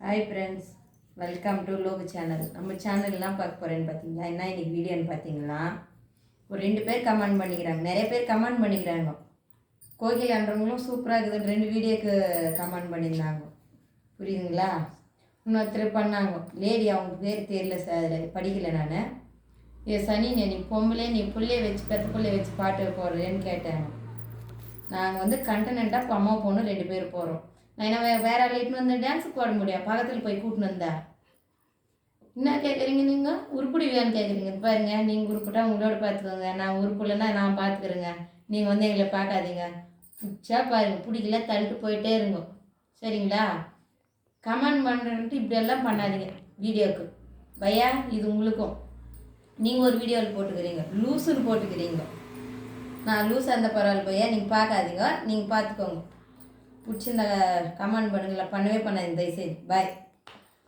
Hi friends, welcome to Logu channel. நம்ம சேனல்லாம் பார்க்க போகிறேன்னு பார்த்தீங்களா? என்ன இன்றைக்கி வீடியோன்னு பார்த்தீங்கன்னா, ஒரு 2 பேர் கமெண்ட் பண்ணிக்கிறாங்க. நிறைய பேர் கமெண்ட் பண்ணிக்கிறாங்க. கோகிலான்றவங்களும் சூப்பராக இருக்குதுன்னு 2 வீடியோக்கு கமெண்ட் பண்ணியிருந்தாங்க. புரியுதுங்களா? இன்னொருத்தர் பண்ணாங்க, லேடி அவங்க பேர் தெரியல சார், படிக்கலை நான். சனி நீ பொம்பளே நீ புள்ளைய வச்சு பெற்ற புள்ளைய வச்சு பாட்டு போடுறேன்னு கேட்டாங்க. நாங்கள் வந்து கண்டனெண்ட்டாக இப்போ அம்மா பொண்ணு 2 பேர் போகிறோம். நான் என்ன வேற இட்டுன்னு வந்து டான்ஸுக்கு போட முடியும்? பக்கத்தில் போய் கூட்டின்னு வந்தா என்ன கேட்குறீங்க? நீங்கள் உருப்பிடுவியான்னு கேட்குறீங்க. பாருங்க, நீங்கள் உருப்பிட்டா உங்களோட பார்த்துக்கோங்க, நான் உருப்பில்லைன்னா நான் பார்த்துக்கிறேங்க. நீங்கள் வந்து எங்களை பார்க்காதீங்க. பிடிச்சா பாருங்கள், பிடிக்கல தள்ளிட்டு போயிட்டே இருங்க. சரிங்களா? கமெண்ட் பண்ணுறேன்ட்டு இப்படியெல்லாம் பண்ணாதீங்க வீடியோவுக்கு. பையா, இது உங்களுக்கும். நீங்கள் ஒரு வீடியோவில் போட்டுக்கிறீங்க, லூஸுன்னு போட்டுக்கிறீங்க. நான் லூஸாக இருந்த பரவாயில்ல பையா, நீங்கள் பார்க்காதீங்க, நீங்கள் பார்த்துக்கோங்க. பிடிச்சிருந்த கமெண்ட் பண்ணுங்களா? பண்ணவே பண்ணாதீங்க தயவுசெய்து. பாய்.